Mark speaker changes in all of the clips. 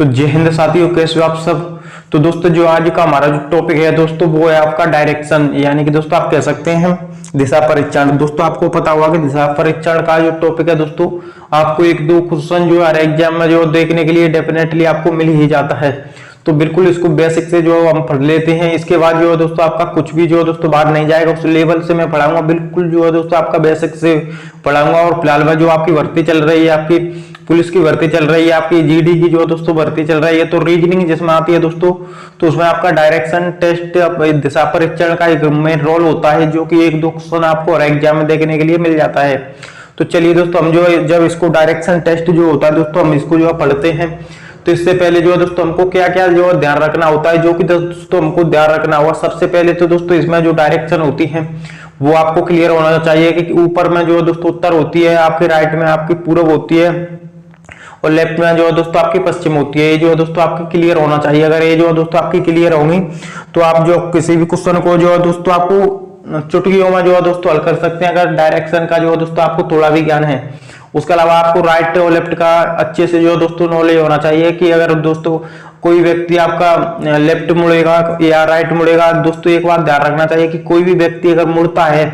Speaker 1: तो जय हिंद साथियों, कैसे हो आप सब। तो दोस्तों जो आज का हमारा जो टॉपिक है दोस्तों वो है आपका डायरेक्शन, यानी कि दोस्तों आप कह सकते हैं दिशा परीक्षण। दोस्तों आपको पता होगा कि दिशा परीक्षण का जो टॉपिक है दोस्तों आपको एक दो क्वेश्चन जो हर एग्जाम में जो देखने के लिए डेफिनेटली आपको मिल ही जाता है। तो बिल्कुल इसको बेसिक से जो हम पढ़ लेते हैं, इसके बाद जो है दोस्तों आपका कुछ भी जो है दोस्तों बाहर नहीं जाएगा, उस लेवल से मैं पढ़ाऊंगा। बिल्कुल जो है दोस्तों आपका बेसिक से पढ़ाऊंगा। और फिलहाल में जो आपकी भर्ती चल रही है, आपकी पुलिस की भर्ती चल रही है, आपकी जीडी की जो दोस्तों भर्ती चल रही है, तो रीजनिंग जिसमें आती है दोस्तों, तो उसमें आपका डायरेक्शन टेस्ट दिशा परीक्षण का एक मेन रोल होता है, जो कि एक दो क्वेश्चन आपको हर एग्जाम में देखने के लिए मिल जाता है। तो चलिए दोस्तों हम जो जब इसको डायरेक्शन टेस्ट जो होता है दोस्तों हम इसको जो पढ़ते हैं, तो इससे पहले जो है दोस्तों हमको क्या क्या जो ध्यान रखना होता है, जो कि दोस्तों हमको ध्यान रखना होगा। सबसे पहले तो दोस्तों इसमें जो डायरेक्शन होती है वो आपको क्लियर होना चाहिए कि ऊपर में जो दोस्तों उत्तर होती है, आपके राइट में आपकी पूर्व होती है, और लेफ्ट में जो है दोस्तों आपकी पश्चिम होती है। ये जो है दोस्तों आपकी क्लियर होना चाहिए। अगर ये जो है दोस्तों आपकी क्लियर होंगी तो आप जो किसी भी क्वेश्चन को जो है दोस्तों आपको चुटकियों में जो है दोस्तों हल कर सकते हैं, अगर डायरेक्शन का जो है दोस्तों आपको थोड़ा भी ज्ञान है। उसके अलावा आपको राइट और लेफ्ट का अच्छे से जो दोस्तों नॉलेज होना चाहिए कि अगर दोस्तों कोई व्यक्ति आपका लेफ्ट मुड़ेगा या राइट मुड़ेगा, दोस्तों एक बात ध्यान रखना चाहिए कि कोई भी व्यक्ति अगर मुड़ता है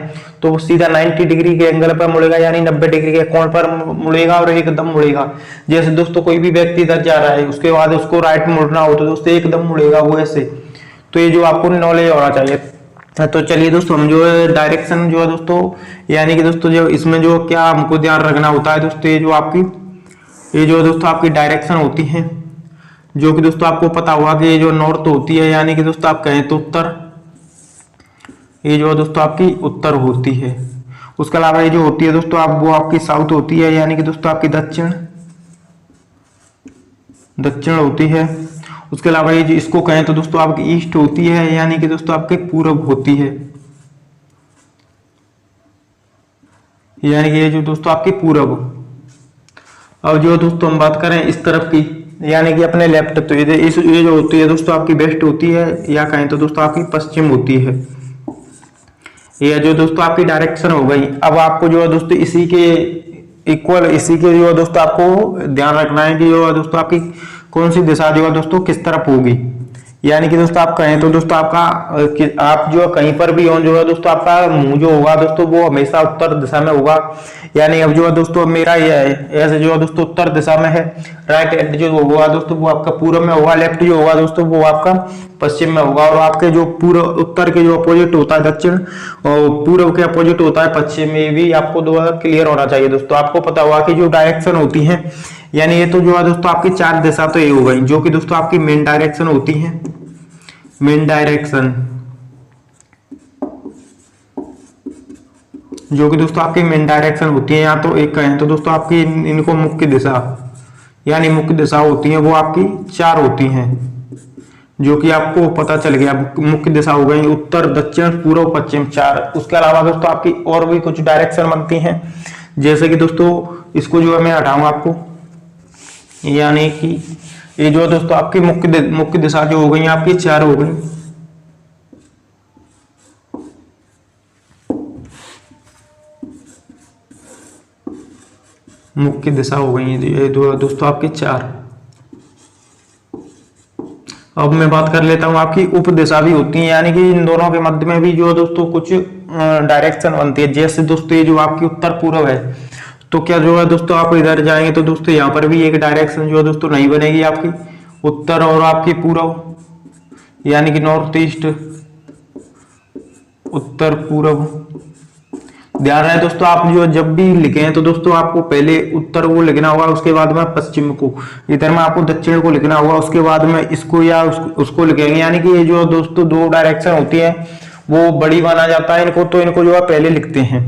Speaker 1: तो वो सीधा 90 डिग्री के एंगल पर मुड़ेगा, यानी 90 डिग्री के कोण पर मुड़ेगा और एकदम मुड़ेगा। जैसे दोस्तों कोई भी व्यक्ति इधर जा रहा है, उसके बाद उसको राइट मुड़ना हो तो दोस्तों एकदम मुड़ेगा वो ऐसे। तो ये जो आपको नॉलेज होना चाहिए। तो चलिए दोस्तों हम जो है डायरेक्शन जो है दोस्तों, यानी कि दोस्तों जो इसमें जो क्या हमको ध्यान रखना होता है दोस्तों, ये जो दोस्तों आपकी डायरेक्शन होती है, जो कि दोस्तों आपको पता होगा कि ये जो नॉर्थ होती है, यानी कि दोस्तों आप कहें तो उत्तर, ये जो दोस्तों आपकी उत्तर होती है। उसके अलावा ये जो होती है दोस्तों आप वो आपकी साउथ होती है, यानी कि दोस्तों आपकी दक्षिण होती है। उसके अलावा ये जो इसको कहें तो दोस्तों आपकी ईस्ट होती है, यानी कि दोस्तों आपके पूरब होती है, यानी कि ये जो दोस्तों आपकी पूरब। और जो दोस्तों हम बात करें इस तरफ की, यानी कि अपने लेफ्ट, तो ये जो होती है दोस्तों आपकी वेस्ट होती है, या कहें तो दोस्तों आपकी पश्चिम होती है। ये जो दोस्तों आपकी डायरेक्शन हो गई। अब आपको जो है दोस्तों इसी के इक्वल, इसी के जो है दोस्तों आपको ध्यान रखना है कि जो है दोस्तों आपकी कौन सी दिशा जो है दोस्तों किस तरफ होगी। यानी कि दोस्तों आप कहें तो दोस्तों आपका आप जो कहीं पर भी हो जो है दोस्तों आपका मुंह जो होगा दोस्तों वो हमेशा उत्तर दिशा में होगा। यानी अब जो है दोस्तों मेरा ये है ऐसे जो है दोस्तों उत्तर दिशा में है। राइट हैंड जो होगा दोस्तों वो आपका पूर्व में होगा, लेफ्ट जो होगा दोस्तों वो आपका पश्चिम में होगा। और आपके जो पूर्व उत्तर के जो अपोजिट होता है दक्षिण, और पूर्व के अपोजिट होता है पश्चिम, में भी आपको दोबारा क्लियर होना चाहिए। दोस्तों आपको पता होगा कि जो डायरेक्शन होती है, यानी ये तो जो है दोस्तों आपकी चार दिशा तो ये हो गई, जो कि दोस्तों आपकी मेन डायरेक्शन होती है। मेन डायरेक्शन जो कि दोस्तों आपकी मेन डायरेक्शन होती है, या तो एक कहें तो दोस्तों आपकी इनको मुख्य दिशा, यानी मुख्य दिशा होती है, वो आपकी चार होती हैं, जो कि आपको पता चल गया। मुख्य दिशा हो गई उत्तर दक्षिण पूर्व पश्चिम, चार। उसके अलावा दोस्तों आपकी और भी कुछ डायरेक्शन बनती हैं, जैसे कि दोस्तों इसको जो है मैं हटाऊंगा आपको, यानी कि ये जो दोस्तों आपकी मुख्य दिशा जो हो गई आपकी चार हो गई। मुख्य दिशा हो गई ये दोस्तों आपकी चार। अब मैं बात कर लेता हूं आपकी उप दिशा भी होती है, यानी कि इन दोनों के मध्य में भी जो दोस्तों कुछ डायरेक्शन बनती है। जैसे दोस्तों ये जो आपकी उत्तर पूर्व है, तो क्या जो है दोस्तों आप इधर जाएंगे तो दोस्तों यहाँ पर भी एक डायरेक्शन जो है दोस्तों नहीं बनेगी आपकी उत्तर और आपकी पूर्व, यानी कि नॉर्थ ईस्ट, उत्तर पूर्व। ध्यान रहे दोस्तों आप जो जब भी लिखे तो दोस्तों आपको पहले उत्तर को लिखना होगा, उसके बाद में पश्चिम को, इधर में आपको दक्षिण को लिखना होगा, उसके बाद में इसको या उसको लिखेंगे। यानी कि ये जो दोस्तों दो डायरेक्शन होती है वो बड़ी माना जाता है इनको, तो इनको जो है पहले लिखते हैं।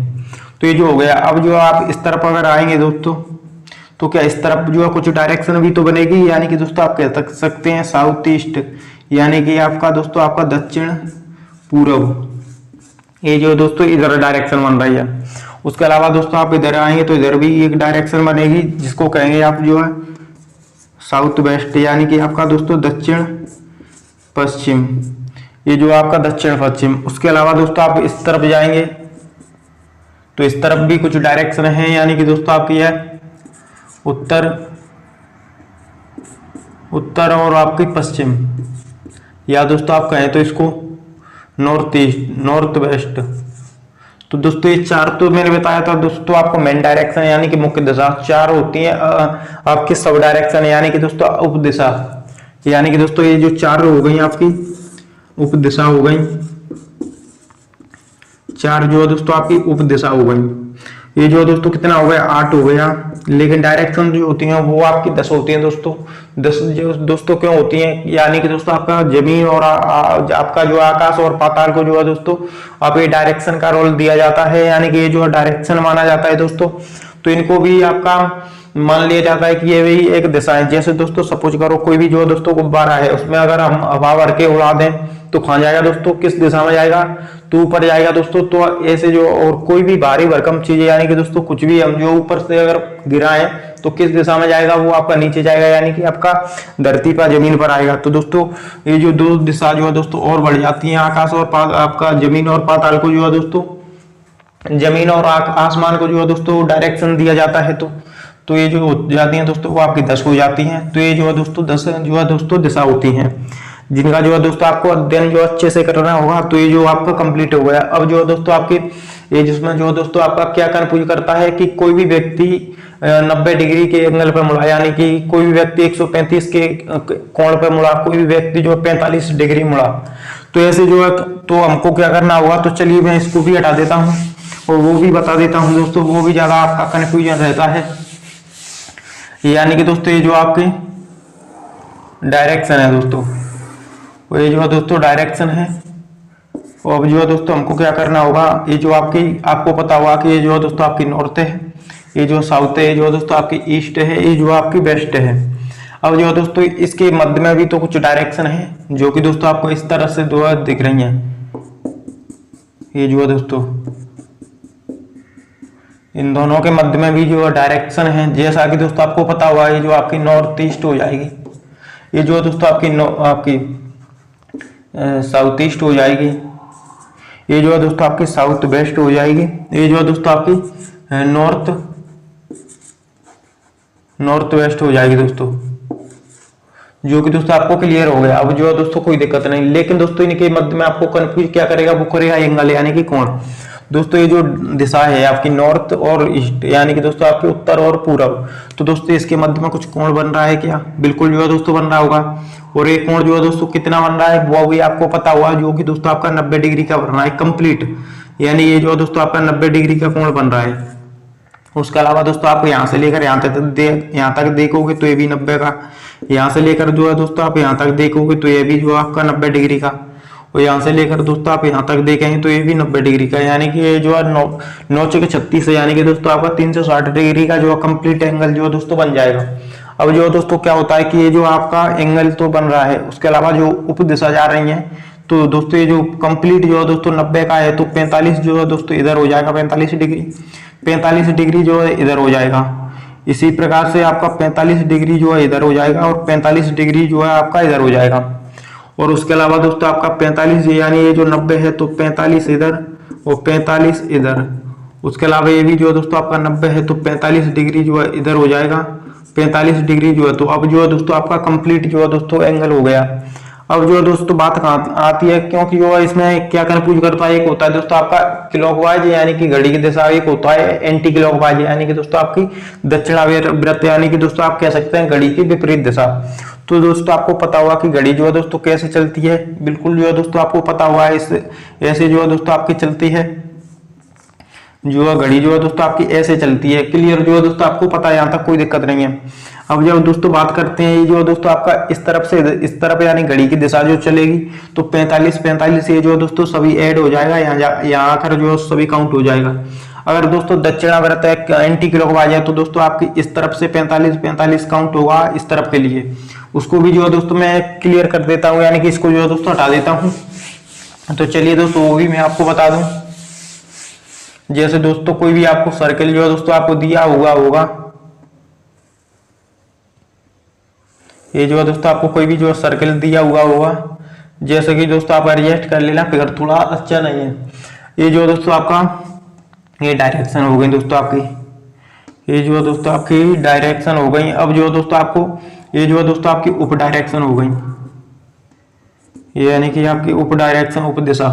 Speaker 1: तो ये जो हो गया। अब जो आप इस तरफ अगर आएंगे दोस्तों, तो क्या इस तरफ जो है कुछ डायरेक्शन भी तो बनेगी, यानी कि दोस्तों आप कह सकते हैं साउथ ईस्ट, यानी कि आपका दोस्तों आपका दक्षिण पूर्व। ये जो दोस्तों इधर डायरेक्शन बन रही है। उसके अलावा दोस्तों आप इधर आएंगे तो इधर भी एक डायरेक्शन बनेगी, जिसको कहेंगे आप जो है साउथ वेस्ट, यानी कि आपका दोस्तों दक्षिण पश्चिम। ये जो आपका दक्षिण पश्चिम। उसके अलावा दोस्तों आप इस तरफ जाएंगे तो इस तरफ भी कुछ डायरेक्शन है, यानी कि दोस्तों आपकी है उत्तर उत्तर और आपकी पश्चिम, या दोस्तों आप कहें तो इसको नॉर्थ ईस्ट, नॉर्थ वेस्ट। तो दोस्तों ये चार तो मैंने बताया था दोस्तों आपको मेन डायरेक्शन यानी कि मुख्य दिशा, चार होती है आपकी सब डायरेक्शन यानी कि दोस्तों उप दिशा, यानी कि दोस्तों ये जो चार हो गई आपकी उप दिशा हो गई, चार जो है दोस्तों आपकी उप दिशा हो गई। ये जो दोस्तों कितना हो गया, 8 हो गया। लेकिन डायरेक्शन जो होती है वो आपकी 10 होती है दोस्तों। 10 जो दोस्तों क्यों होती है, यानी कि दोस्तों आपका जमीन और आपका जो आकाश और पाताल को जो है दोस्तों आप ये डायरेक्शन का रोल दिया जाता है, यानी कि ये जो डायरेक्शन माना जाता है दोस्तों। तो इनको भी आपका मान लिया जाता है कि ये भी एक दिशा है। जैसे दोस्तों सपोज करो कोई भी जो दोस्तों गुब्बारा है उसमें अगर हम हवा भर के उड़ा दें तो कहाँ जाएगा दोस्तों, किस दिशा में जाएगा, तो ऊपर जाएगा दोस्तों। तो ऐसे जो और कोई भी भारी भरकम चीज है यानी कि दोस्तों कुछ भी हम जो ऊपर से अगर गिराएं तो किस दिशा में जाएगा, वो आपका नीचे जाएगा, यानी कि आपका धरती पर जमीन पर आएगा। तो दोस्तों ये जो दो दिशा जो है दोस्तों और बढ़ जाती है, आकाश और आपका जमीन और पाताल को जो है दोस्तों, जमीन और आसमान को जो है दोस्तों डायरेक्शन दिया जाता है। तो ये जो हो जाती है दोस्तों वो आपकी 10 हो जाती हैं। तो ये जो है दोस्तों 10 जो है दोस्तों दिशा होती हैं, जिनका जो है दोस्तों आपको अध्ययन जो अच्छे से करना होगा। तो ये जो आपका कंप्लीट हो गया। अब जो है दोस्तों आपके ये जिसमें जो है दोस्तों आपका क्या कंफ्यूज करता है कि कोई भी व्यक्ति 90 डिग्री के एंगल पर मुड़ा, यानी कि कोई भी व्यक्ति 135 के कोण पर मुड़ा, कोई भी व्यक्ति जो 45 डिग्री मुड़ा। तो ऐसे जो है तो हमको क्या करना होगा, तो चलिए मैं इसको भी हटा देता हूँ और वो भी बता देता हूँ दोस्तों, वो भी ज्यादा आपका कंफ्यूजन रहता है। यानी कि दोस्तों ये जो आपकी डायरेक्शन है दोस्तों, वो ये जो है दोस्तों डायरेक्शन है। और अब जो है दोस्तों हमको क्या करना होगा, ये जो आपकी आपको पता होगा कि ये जो है दोस्तों आपकी नॉर्थ है, ये जो साउथ है, ये जो है दोस्तों आपकी ईस्ट है, ये जो आपकी वेस्ट है। अब जो है दोस्तों इसके मध्य में भी तो कुछ डायरेक्शन है जो कि दोस्तों आपको इस तरह से दो दिख रही है। ये जो है दोस्तों इन दोनों के मध्य में भी जो डायरेक्शन है, जैसा कि दोस्तों आपको पता हुआ ये जो आपकी नॉर्थ ईस्ट हो जाएगी, ये जो दोस्तों आपकी साउथ ईस्ट हो जाएगी, ये जो है दोस्तों आपकी साउथ वेस्ट हो जाएगी, ये जो है दोस्तों आपकी नॉर्थ वेस्ट हो जाएगी दोस्तों, जो कि दोस्तों आपको क्लियर हो गया। अब जो है दोस्तों कोई दिक्कत नहीं। लेकिन दोस्तों इनके मध्य में आपको कंफ्यूज क्या करेगा, वो करेगा एंगल यानी कि कोण। दोस्तों ये जो दिशा है आपकी नॉर्थ और ईस्ट, यानी कि दोस्तों आपके उत्तर और पूरब, तो दोस्तों इसके मध्य में कुछ कोण बन रहा है क्या, बिल्कुल जो है दोस्तों बन रहा होगा। और एक कोण जो है दोस्तों कितना बन रहा है वो भी आपको पता हुआ, जो कि दोस्तों आपका 90 डिग्री का बन रहा है कंप्लीट, यानी ये जो है दोस्तों आपका 90 डिग्री का कोण बन रहा है। उसके अलावा दोस्तों आप यहाँ से लेकर यहाँ तक देखोगे तो ये भी 90 का, यहाँ से लेकर जो है दोस्तों आप यहाँ तक देखोगे तो ये भी जो आपका 90 डिग्री का, और यहाँ से लेकर दोस्तों आप यहाँ तक देखेंगे तो ये भी 90 डिग्री का, यानी कि ये जो है 9 चौके 36 है, यानी कि दोस्तों आपका 360 डिग्री का जो कंप्लीट एंगल जो है दोस्तों बन जाएगा। अब जो दोस्तों क्या होता है कि ये जो आपका एंगल तो बन रहा है, उसके अलावा जो उप दिशा जा रही है, तो दोस्तों ये जो कंप्लीट जो है दोस्तों 90 का है, तो 45 जो है दोस्तों इधर हो जाएगा, 45 डिग्री जो है इधर हो जाएगा। इसी प्रकार से आपका 45 डिग्री जो है इधर हो जाएगा और 45 डिग्री जो है आपका इधर हो जाएगा। और उसके अलावा दोस्तों आपका 45 यानी ये जो 90 है तो 45 इधर और 45 इधर। उसके अलावा ये भी जो है दोस्तों आपका 90 है तो 45 डिग्री जो है इधर हो जाएगा, 45 डिग्री जो है। तो अब जो है दोस्तों आपका कंप्लीट जो है दोस्तों एंगल हो गया। अब जो है दोस्तों बात कहाँ आती है, क्योंकि जो है इसमें क्या कंफ्यूज करता है, एक होता है दोस्तों आपका क्लॉकवाइज यानी कि घड़ी की दिशा, एक होता है एंटी क्लॉकवाइज यानी कि दोस्तों आपकी दक्षिणावर्त यानी कि दोस्तों आप कह सकते हैं घड़ी की विपरीत दिशा। तो दोस्तों आपको पता होगा कि घड़ी जो है दोस्तों कैसे चलती है, बिल्कुल जो है दोस्तों आपको पता हुआ है, ऐसे जो है दोस्तों आपकी चलती है, जो है घड़ी जो है दोस्तों आपकी ऐसे चलती है। क्लियर जो है दोस्तों आपको पता है, यहाँ तक कोई दिक्कत नहीं है। अब जब दोस्तों बात करते हैं ये जो दोस्तों आपका इस तरफ से इस तरफ यानी घड़ी की दिशा जो चलेगी, तो 45 ये जो दोस्तों सभी ऐड हो जाएगा, यहाँ आकर जो सभी काउंट हो जाएगा। अगर दोस्तों दक्षिणावर्त एंटी क्लॉकवाइज है तो दोस्तों आपकी इस तरफ से 45 काउंट होगा इस तरफ के लिए। उसको भी जो है दोस्तों मैं क्लियर कर देता हूँ, यानी कि इसको जो है दोस्तों हटा देता हूँ। तो चलिए दोस्तों वो भी मैं आपको बता दूं। जैसे दोस्तों कोई भी आपको सर्कल जो है दोस्तों आपको दिया हुआ होगा, ये जो है दोस्तों आपको कोई भी जो सर्कल दिया हुआ होगा, जैसे कि दोस्तों आप एडजस्ट कर लेना, फिगर थोड़ा अच्छा नहीं है। ये जो दोस्तों आपका ये डायरेक्शन हो गई दोस्तों आपकी, ये जो दोस्तों आपकी डायरेक्शन हो गई। अब जो दोस्तों आपको ये जो है दोस्तों आपकी उप डायरेक्शन हो गई, ये यानी कि आपकी उप डायरेक्शन, उप दिशा।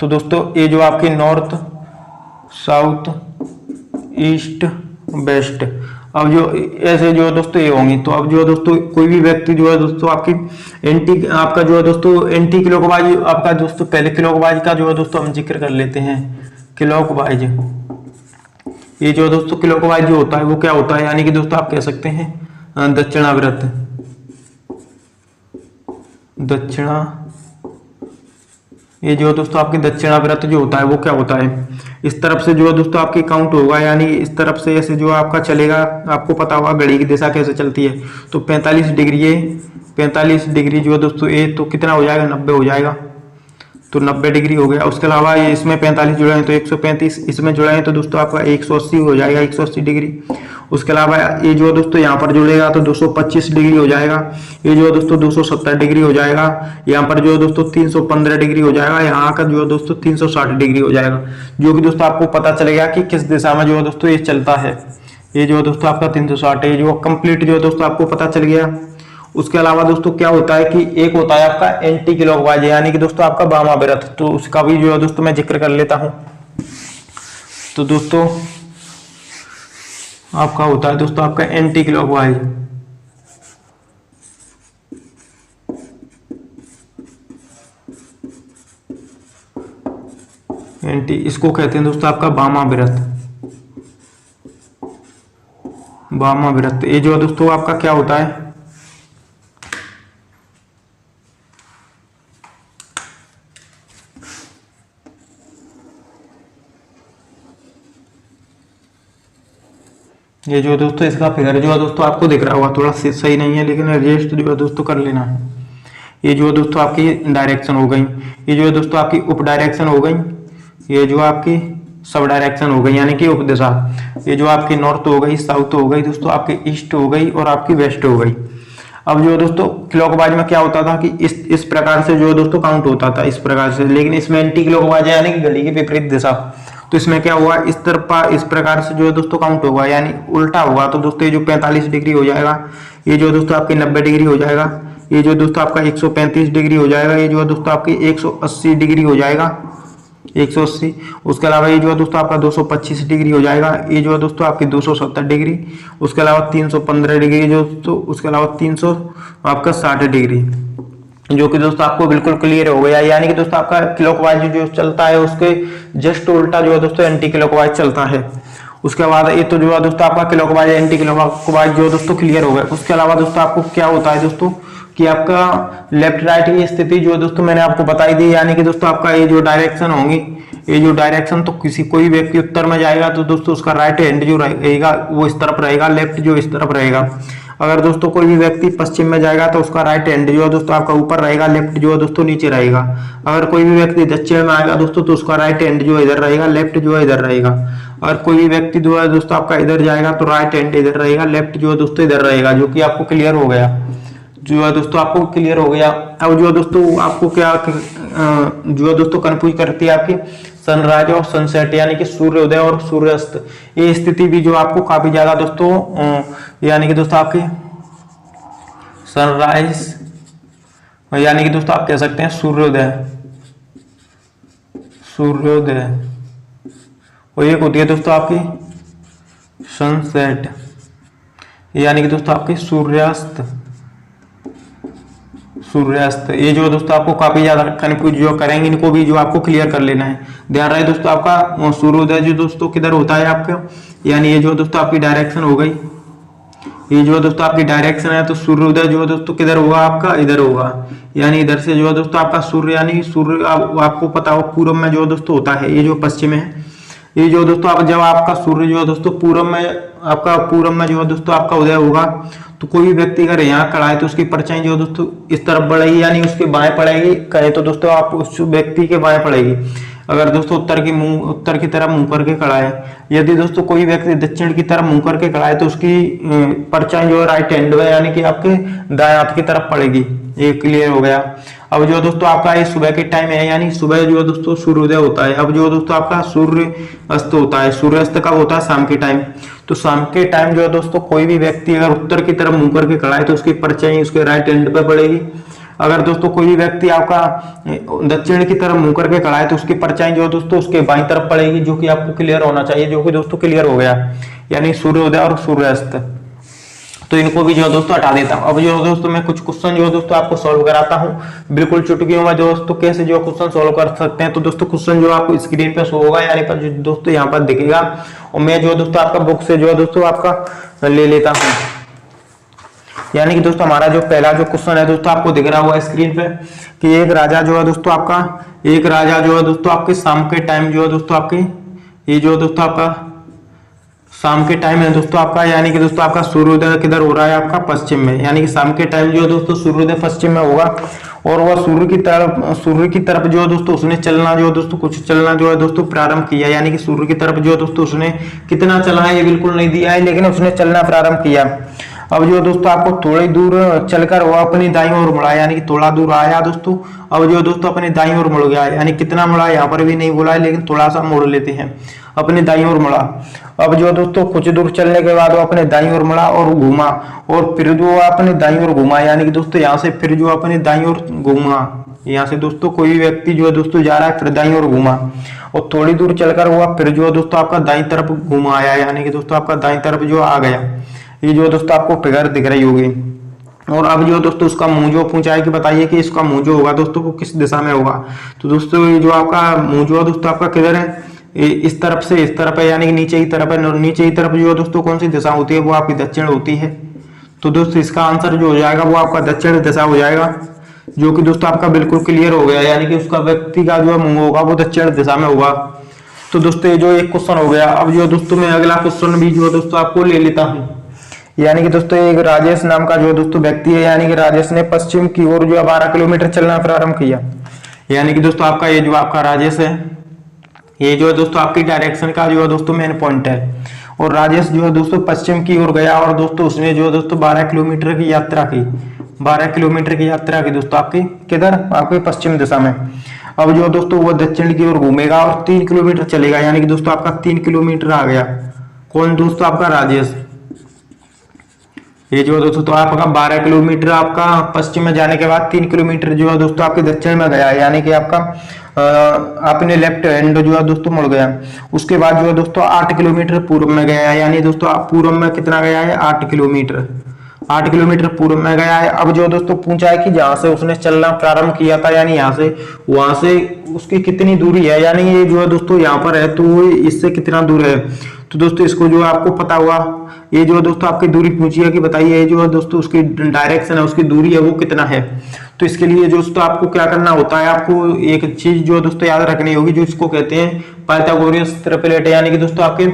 Speaker 1: तो दोस्तों ये जो आपकी नॉर्थ, साउथ, ईस्ट, वेस्ट, अब जो ऐसे जो है दोस्तों ये होंगी। तो अब जो है दोस्तों कोई भी व्यक्ति जो है दोस्तों आपकी आपका जो है दोस्तों एंटी क्लॉकवाइज, आपका दोस्तों पहले क्लॉकवाइज का जो है दोस्तों हम जिक्र कर लेते हैं। क्लॉकवाइज, ये जो दोस्तों क्लॉकवाइज जो होता है वो क्या होता है, यानी कि दोस्तों आप कह सकते हैं दक्षिणावर्त, दक्षिणा, ये जो दोस्तों आपके दक्षिणावर्त जो होता है वो क्या होता है, इस तरफ से जो है दोस्तों आपकी काउंट होगा, यानी इस तरफ से ऐसे जो आपका चलेगा। आपको पता होगा घड़ी की दिशा कैसे चलती है, तो 45 डिग्री, ये 45 डिग्री जो है दोस्तों ये तो कितना हो जाएगा, 90 हो जाएगा, तो 90 डिग्री हो गया। उसके अलावा ये इसमें 45 जुड़ाएं तो 135, इसमें जुड़ाएं तो दोस्तों आपका 180 हो जाएगा, 180 डिग्री। उसके अलावा ये जो दोस्तों यहाँ पर जुड़ेगा तो 225 डिग्री हो जाएगा, ये जो दोस्तों 270 डिग्री हो जाएगा, यहाँ पर जो है दोस्तों 315 डिग्री हो जाएगा, यहाँ आकर जो है दोस्तों 360 डिग्री हो जाएगा, जो कि दोस्तों आपको पता चलेगा कि किस दिशा में जो है दोस्तों ये चलता है। ये जो है दोस्तों आपका 360 है, जो कंप्लीट जो है दोस्तों आपको पता चल गया। उसके अलावा दोस्तों क्या होता है कि एक होता है आपका एंटी क्लॉकवाइज, यानी कि दोस्तों आपका वामावर्त, तो उसका भी जो है दोस्तों मैं जिक्र कर लेता हूं। तो दोस्तों आपका होता है दोस्तों आपका एंटी क्लॉकवाइज, एंटी, इसको कहते हैं दोस्तों आपका वामावर्त, वामावर्त। ये जो है दोस्तों आपका क्या होता है, ये जो दोस्तों इसका फिगर जो है दोस्तों आपको दिख रहा होगा, थोड़ा सही नहीं है लेकिन एडजस्ट जो है दोस्तों कर लेना है। ये जो दोस्तों आपकी डायरेक्शन हो गई, ये जो है दोस्तों आपकी उप डायरेक्शन हो गई, ये जो आपकी सब डायरेक्शन हो गई यानी कि उप दिशा। ये जो आपकी नॉर्थ हो गई, साउथ हो गई दोस्तों, आपकी ईस्ट हो गई और आपकी वेस्ट हो गई। अब जो दोस्तों क्लॉकवाइज में क्या होता था कि इस प्रकार से जो दोस्तों काउंट होता था, इस प्रकार से, लेकिन इसमें एंटी क्लॉकवाइज यानी कि घड़ी की विपरीत दिशा, तो इसमें क्या हुआ, इस तरफ इस प्रकार से जो है दोस्तों काउंट होगा, यानी उल्टा होगा। तो दोस्तों ये जो 45 डिग्री हो जाएगा, ये जो दोस्तों आपके 90 डिग्री हो जाएगा, ये जो दोस्तों आपका 135 डिग्री हो जाएगा, ये जो है दोस्तों आपकी 180 डिग्री हो जाएगा, 180। उसके अलावा ये जो है दोस्तों आपका 225 डिग्री हो जाएगा, ये जो है दोस्तों आपकी 270 डिग्री। उसके अलावा 315 डिग्री जो दोस्तों, उसके अलावा 300 आपका 60 डिग्री, जो कि दोस्तों आपको बिल्कुल क्लियर हो गया। यानी कि दोस्तों आपका क्लॉकवाइज जो चलता है उसके जस्ट उल्टा जो है दोस्तों एंटी क्लॉकवाइज चलता है। उसके बाद ये तो जो है दोस्तों आपका क्लॉकवाइज एंटी क्लॉकवाइज जो दोस्तों क्लियर हो गया। उसके अलावा दोस्तों आपको क्या होता है दोस्तों कि आपका लेफ्ट राइट की स्थिति जो दोस्तों मैंने आपको बताई दी, यानी कि दोस्तों आपका ये जो डायरेक्शन होंगी, ये जो डायरेक्शन, तो कोई व्यक्ति उत्तर में जाएगा तो दोस्तों उसका राइट हैंड जो रहेगा वो इस तरफ रहेगा, लेफ्ट जो इस तरफ रहेगा। अगर दोस्तों कोई भी व्यक्ति पश्चिम में जाएगा तो उसका राइट हैंड जो है दोस्तों आपका ऊपर रहेगा, लेफ्ट जो है दोस्तों नीचे रहेगा। अगर कोई भी व्यक्ति दक्षिण में आएगा दोस्तों तो उसका राइट हैंड जो है इधर रहेगा, लेफ्ट जो है इधर रहेगा। अगर कोई भी व्यक्ति जो है दोस्तों आपका इधर जाएगा तो राइट हैंड इधर रहेगा, लेफ्ट जो है दोस्तों इधर रहेगा, जो कि आपको क्लियर हो गया, जो है दोस्तों आपको क्लियर हो गया। अब जो है दोस्तों आपको क्या जो है दोस्तों कंफ्यूज करती है आपकी सनराइज और सनसेट, यानी कि सूर्योदय और सूर्यास्त। ये स्थिति भी जो आपको काफी ज्यादा दोस्तों यानी कि दोस्तों आपकी सनराइज, यानी कि दोस्तों आप कह सकते हैं सूर्योदय, सूर्योदय, और एक होती है दोस्तों आपकी सनसेट, यानी कि दोस्तों आपकी सूर्यास्त, सूर्यास्त। ये जो दोस्तों आपको काफी ज्यादा कंफ्यूज जो करेंगे, इनको भी जो आपको क्लियर कर लेना है। ध्यान रहे दोस्तों आपका सूर्योदय जो दोस्तों किधर होता है आपका, यानी ये जो दोस्तों आपकी डायरेक्शन हो गई, ये जो दोस्तों आपकी डायरेक्शन है, तो सूर्योदय जो दोस्तों किधर होगा आपका, इधर होगा, यानी इधर से जो है दोस्तों आपका सूर्य, यानी सूर्य आपको पता हो पूर्व में जो दोस्तों होता है, ये जो पश्चिम है, ये जो दोस्तों आप जब आपका सूर्य जो है दोस्तों पूर्व में, आपका पूर्व में जो है दोस्तों आपका उदय होगा, तो कोई भी व्यक्ति अगर यहाँ खड़ा है तो उसकी परछाई जो दोस्तों इस तरफ बढ़ेगी, यानी उसके बाएं पड़ेगी, कहे तो दोस्तों आप उस व्यक्ति के बाएं पड़ेगी। अगर दोस्तों उत्तर की तरफ मुंह करके खड़ा है, यदि दोस्तों कोई व्यक्ति दक्षिण की तरफ मुंह करके खड़ा है तो उसकी परछाई जो है राइट हैंड में, यानी कि आपके दाएं हाथ की तरफ पड़ेगी। ये क्लियर हो गया। अब जो है दोस्तों आपका ये सुबह के टाइम है, यानी सुबह जो है दोस्तों सूर्योदय होता है। अब जो है दोस्तों आपका सूर्य अस्त होता है। सूर्य अस्त कब होता है? शाम के टाइम। तो शाम के टाइम जो है दोस्तों कोई भी व्यक्ति अगर उत्तर की तरफ मुंह करके खड़ा है तो उसकी परछाई उसके राइट हैंड पे पड़ेगी। अगर दोस्तों कोई भी व्यक्ति आपका दक्षिण की तरफ मुंह करके खड़ा है तो उसकी परछाई जो है दोस्तों उसके बाईं तरफ पड़ेगी, जो कि आपको क्लियर होना चाहिए, जो कि दोस्तों क्लियर हो गया, यानी सूर्योदय और सूर्यास्त। तो इनको भी जो है दोस्तों हटा देता हूं। अब जो है दोस्तों मैं कुछ क्वेश्चन जो है दोस्तों आपको सॉल्व कराता हूं, बिल्कुल चुटकियों में दोस्तों कैसे जो क्वेश्चन सॉल्व कर सकते हैं। तो दोस्तों क्वेश्चन जो आपको स्क्रीन पे शो होगा, यानी पर जो दोस्तों यहाँ पर दिखेगा, और मैं जो है दोस्तों आपका बुक से जो है दोस्तों आपका ले लेता हूँ। यानी कि दोस्तों हमारा जो पहला जो क्वेश्चन है दोस्तों आपको दिख रहा हुआ स्क्रीन पे कि एक राजा जो है दोस्तों आपके शाम के टाइम जो है दोस्तों आपके ये जो है दोस्तों आपका शाम के टाइम है दोस्तों आपका, यानी कि दोस्तों आपका सूर्योदय किधर हो रहा है? आपका पश्चिम में। यानी कि शाम के टाइम जो है दोस्तों सूर्योदय पश्चिम में होगा, और वह सूर्य की तरफ जो है दोस्तों उसने चलना जो है दोस्तों कुछ चलना जो है दोस्तों प्रारंभ किया। यानी कि सूर्य की तरफ जो है दोस्तों उसने कितना चला है ये बिल्कुल नहीं दिया है, लेकिन उसने चलना प्रारंभ किया। अब जो दोस्तों आपको थोड़ी दूर चलकर वो अपनी दाईं ओर मुड़ा, यानी कि थोड़ा दूर आया दोस्तों। अब जो दोस्तों अपनी दाईं ओर मुड़ गया, यानी कितना मुड़ा यहाँ पर भी नहीं बोला है, लेकिन थोड़ा सा मोड़ लेते हैं, अपनी दाईं ओर मुड़ा। अब जो दोस्तों कुछ दूर चलने के बाद वो अपने दाईं ओर मुड़ा और घूमा, और फिर जो अपने दाईं ओर घूमा, यानी कि दोस्तों यहाँ से फिर जो अपने दाईं ओर घूमा। यहाँ से दोस्तों कोई भी व्यक्ति जो है दोस्तों जा रहा है, फिर दाईं ओर घूमा, और थोड़ी दूर चलकर हुआ फिर जो दोस्तों आपका दाईं तरफ घूमा आया, यानी कि दोस्तों आपका दाईं तरफ जो आ गया। ये जो दोस्तों आपको फिगर दिख रही होगी। और अब जो दोस्तों उसका मुंह जो पूछा है कि बताइए कि इसका मुंह जो होगा दोस्तों वो किस दिशा में होगा। तो दोस्तों ये जो आपका मुंह जो है दोस्तों आपका किधर है? इस तरफ से इस तरफ है, यानी कि नीचे की तरफ है। नीचे की तरफ जो है दोस्तों कौन सी दिशा होती है? वो आपकी दक्षिण होती है। तो दोस्तों इसका आंसर जो हो जाएगा वो आपका दक्षिण दिशा हो जाएगा, जो कि दोस्तों आपका बिल्कुल क्लियर हो गया, यानी कि उसका व्यक्ति का जो मुंह होगा वो दक्षिण दिशा में होगा। तो दोस्तों ये जो एक क्वेश्चन हो गया। अब जो दोस्तों मैं अगला क्वेश्चन भी जो है दोस्तों आपको ले लेता हूँ। यानी कि दोस्तों एक राजेश नाम का जो दोस्तों व्यक्ति है, यानी कि राजेश ने पश्चिम की ओर जो 12 किलोमीटर चलना प्रारंभ किया। यानी कि दोस्तों आपका ये जो आपका राजेश है, ये जो है दोस्तों आपकी डायरेक्शन का जो है दोस्तों मेन पॉइंट है। और राजेश जो है दोस्तों पश्चिम की ओर गया, और दोस्तों उसने जो है दोस्तों 12 किलोमीटर की यात्रा की। 12 किलोमीटर की यात्रा की दोस्तों आपकी किधर? आपके पश्चिम दिशा में। अब जो दोस्तों वो दक्षिण की ओर घूमेगा और 3 किलोमीटर चलेगा, यानी कि दोस्तों आपका 3 किलोमीटर आ गया। कौन दोस्तों? आपका राजेश। ये जो दोस्तों तो आपका 12 किलोमीटर आपका पश्चिम में जाने के बाद 3 किलोमीटर जो है दोस्तों आपके दक्षिण में गया, यानी कि आपका आपने लेफ्ट हैंड जो है दोस्तों मुड़ गया। उसके बाद जो है दोस्तों 8 किलोमीटर पूर्व में गया है, यानी दोस्तों आप पूर्व में कितना गया है? 8 किलोमीटर। 8 किलोमीटर पूर्व में गया है। अब जो दोस्तों पूछा है कि जहां से उसने चलना प्रारंभ किया था, यानी यहाँ से वहां से उसकी कितनी दूरी है, यानी ये जो है दोस्तों यहाँ पर है तो इससे कितना दूर है। तो दोस्तों इसको जो आपको पता हुआ, ये जो दोस्तों आपकी दूरी पूछी है कि बताइए ये जो है दोस्तों उसकी डायरेक्शन है, उसकी दूरी है वो कितना है। तो इसके लिए दोस्तों आपको क्या करना होता है, आपको एक चीज जो दोस्तों याद रखनी होगी, जो इसको कहते हैं पाइथागोरस ट्रिपलेट, यानी कि दोस्तों आपके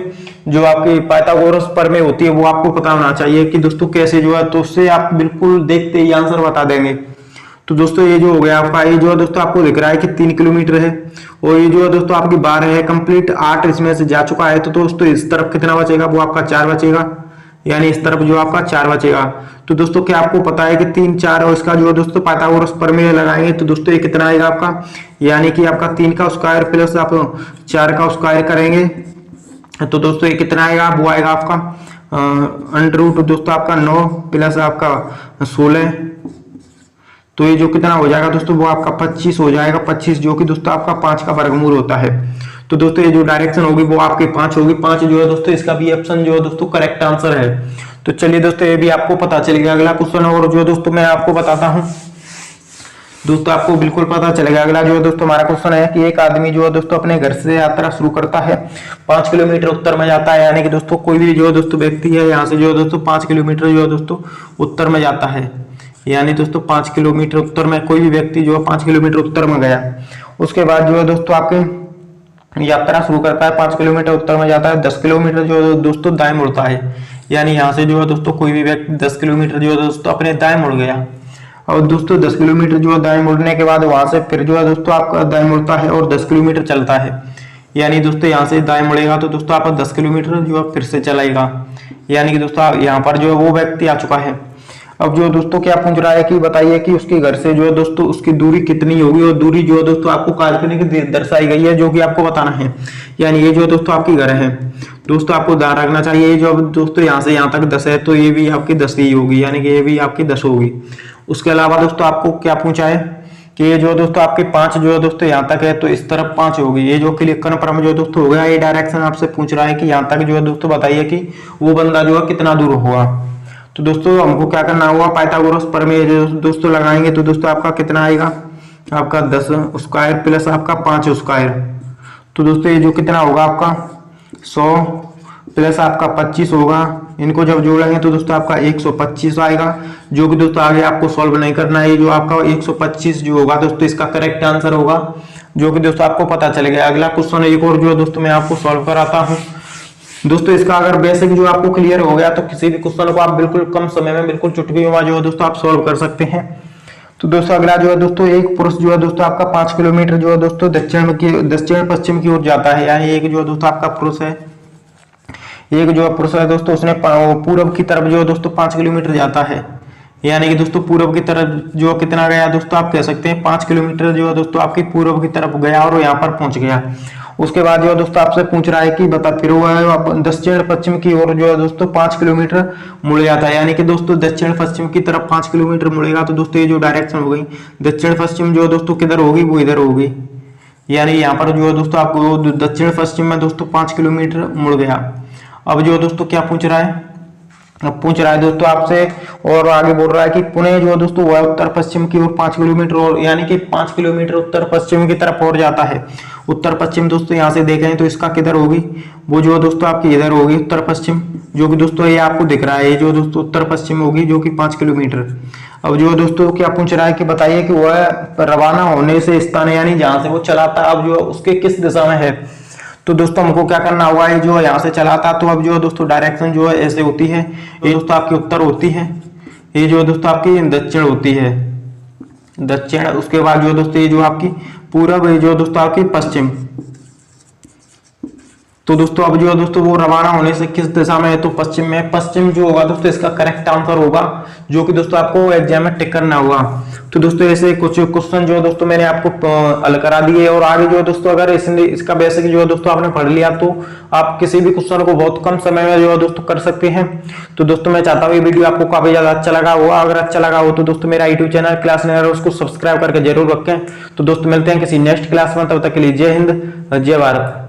Speaker 1: जो आपके पाइथागोरस प्रमेय होती है वो आपको पता होना चाहिए कि दोस्तों कैसे जो है, तो उससे आप बिल्कुल देखते ही आंसर बता देंगे। तो दोस्तों ये जो हो गया आपका, ये जो है दोस्तों आपको दिख रहा है कि 3 किलोमीटर है, और ये जो है दोस्तों आपकी 12 है कंप्लीट, 8 इसमें से जा चुका है। तो दोस्तों इस तरफ कितना बचेगा? वो आपका 4 बचेगा, यानी इस तरफ जो आपका 4 बचेगा। तो दोस्तों क्या आपको पता है कि 3, 4 और इसका जो है दोस्तों पाइथागोरस प्रमेय लगाएंगे तो दोस्तों ये कितना आएगा आपका, यानी कि आपका 3 का स्क्वायर प्लस आप 4 का स्क्वायर करेंगे तो दोस्तों ये कितना आएगा? वो आएगा आपका अंडर रूट दोस्तों आपका 9 प्लस आपका 16, तो ये जो कितना हो जाएगा दोस्तों वो आपका 25 हो जाएगा। 25 जो कि दोस्तों आपका 5 का वर्गमूल होता है। तो दोस्तों ये जो डायरेक्शन होगी वो आपके 5 होगी। 5 जो है दोस्तों इसका भी ऑप्शन जो है दोस्तों करेक्ट आंसर है। तो चलिए दोस्तों ये भी आपको पता चलेगा। अगला क्वेश्चन और जो दोस्तों मैं आपको बताता हूँ, दोस्तों आपको बिल्कुल पता चलेगा। अगला जो है दोस्तों हमारा क्वेश्चन है कि एक आदमी जो है दोस्तों अपने घर से यात्रा शुरू करता है, 5 किलोमीटर उत्तर में जाता है, यानी कि दोस्तों कोई भी जो है दोस्तों व्यक्ति है यहाँ से जो है दोस्तों 5 किलोमीटर जो है दोस्तों उत्तर में जाता है, यानी दोस्तों 5 किलोमीटर उत्तर में कोई भी व्यक्ति जो है 5 किलोमीटर उत्तर में गया। उसके बाद जो है दोस्तों आपके यात्रा शुरू करता है, 5 किलोमीटर उत्तर में जाता है, 10 किलोमीटर जो है दोस्तों दाएं मुड़ता है, यानी यहाँ से जो है दोस्तों कोई भी व्यक्ति 10 किलोमीटर जो है दोस्तों अपने दाएं मुड़ गया। और दोस्तों 10 किलोमीटर जो है दाएं मुड़ने के बाद वहां से फिर जो है दोस्तों आपका दाएं मुड़ता है और 10 किलोमीटर चलता है, यानी दोस्तों यहाँ से दाएं मुड़ेगा तो दोस्तों आपका 10 किलोमीटर जो है फिर से चलाएगा, यानी कि दोस्तों यहाँ पर जो है वो व्यक्ति आ चुका है। अब जो दोस्तों क्या पूछ रहा है कि बताइए कि उसके घर से जो है दोस्तों उसकी दूरी कितनी होगी, और दूरी जो है दोस्तों आपको काल्पनिक दर्शाई गई है जो कि आपको बताना है। यानी ये जो दोस्तों आपकी घर है दोस्तों, आपको ध्यान रखना चाहिए ये जो अब दोस्तों यहाँ से यहाँ तक 10 है तो ये भी आपकी 10 ही होगी, यानी कि ये भी आपकी 10 होगी। उसके अलावा दोस्तों आपको क्या पूछा है कि ये जो दोस्तों आपके 5 जो है दोस्तों यहाँ तक है तो इस तरफ 5 होगी। ये जो क्लिक कन्फर्म जो दोस्तों हो गया, ये डायरेक्शन आपसे पूछ रहा है कि यहाँ तक जो है दोस्तों बताइए कि वो बंदा जो है कितना दूर होगा। तो दोस्तों हमको क्या करना होगा, पाइथागोरस प्रमेय जो दोस्तों लगाएंगे तो दोस्तों आपका कितना आएगा, आपका 10 स्क्वायर प्लस आपका 5 स्क्वायर। तो दोस्तों ये जो कितना होगा आपका 100 प्लस आपका 25 होगा, इनको जब जोड़ेंगे तो दोस्तों आपका 125 आएगा, जो कि दोस्तों आगे आपको सॉल्व नहीं करना है। ये जो आपका 125 जो होगा दोस्तों इसका करेक्ट आंसर होगा, जो कि दोस्तों आपको पता चलेगा। अगला क्वेश्चन एक और जो है दोस्तों मैं आपको सॉल्व कराता हूँ। दोस्तों इसका अगर बेसिक जो आपको क्लियर हो गया तो किसी भी क्वेश्चन को आप बिल्कुल कम समय में बिल्कुल चुटकी में जो है दोस्तों आप सॉल्व कर सकते हैं। तो दोस्तों अगला जो है दोस्तों, एक पुरुष जो है दोस्तों आपका 5 किलोमीटर जो है दोस्तों दक्षिण पश्चिम की ओर जाता है। यानी एक जो है दोस्तों आपका पुरुष है, एक जो पुरुष है दोस्तों उसने पूर्व की तरफ जो है दोस्तों 5 किलोमीटर जाता है। यानी कि दोस्तों पूर्व की तरफ जो कितना गया दोस्तों आप कह सकते हैं 5 किलोमीटर जो है दोस्तों आपकी पूर्व की तरफ गया और यहाँ पर पहुंच गया। उसके बाद जो है दोस्तों आपसे पूछ रहा है कि बता फिर वो दक्षिण पश्चिम की ओर जो है दोस्तों 5 किलोमीटर मुड़ जाता है। यानी कि दोस्तों दक्षिण पश्चिम की तरफ 5 किलोमीटर मुड़ेगा तो दोस्तों ये जो डायरेक्शन हो गई दक्षिण पश्चिम जो है दोस्तों किधर होगी, वो इधर होगी। यानी यहाँ पर जो है दोस्तों आपको दक्षिण पश्चिम में दोस्तों 5 किलोमीटर मुड़ गया। अब जो दोस्तों क्या पूछ रहा है, अब पूछ रहा है दोस्तों आपसे और आगे बोल रहा है कि पुणे जो दोस्तों वह उत्तर पश्चिम की ओर 5 किलोमीटर और यानी कि 5 किलोमीटर उत्तर पश्चिम की तरफ और जाता है। उत्तर पश्चिम दोस्तों यहाँ से देखें तो इसका किधर होगी, वो जो दोस्तों आपकी इधर होगी उत्तर पश्चिम, जो कि दोस्तों ये आपको दिख रहा है, ये जो दोस्तों उत्तर पश्चिम होगी जो कि 5 किलोमीटर। अब जो दोस्तों क्या पूछ रहा है कि बताइए कि वह रवाना होने से स्थान यानी जहां से वो चला था अब जो उसके किस दिशा में है। तो दोस्तों हमको क्या करना हुआ है, जो यहाँ से चला था तो अब जो दोस्तों डायरेक्शन जो है ऐसे होती है, ये दोस्तों आपकी उत्तर होती है, ये जो दोस्तों आपकी दक्षिण होती है, दक्षिण। उसके बाद जो दोस्तों ये जो आपकी पूरब, ये जो दोस्तों आपकी पश्चिम। तो दोस्तों अब जो है दोस्तों वो रवाना होने से किस दिशा में है, तो पश्चिम में। पश्चिम जो होगा दोस्तों इसका करेक्ट आंसर होगा, जो कि दोस्तों आपको एग्जाम में टिक करना होगा। तो दोस्तों ऐसे कुछ क्वेश्चन जो दोस्तों मैंने आपको हल करा दिए, और आगे जो दोस्तों अगर इसका बेसिक जो है दोस्तों आपने पढ़ लिया तो आप किसी भी क्वेश्चन को बहुत कम समय में जो है दोस्तों कर सकते हैं। तो दोस्तों मैं चाहता हूँ ये वीडियो आपको काफी ज्यादा अच्छा लगा होगा। अगर अच्छा लगा हो तो दोस्तों मेरा यूट्यूब चैनल क्लास लर्नर उसको सब्सक्राइब करके जरूर रखें। तो दोस्तों मिलते हैं किसी नेक्स्ट क्लास में, तब तक के लिए जय हिंद जय भारत।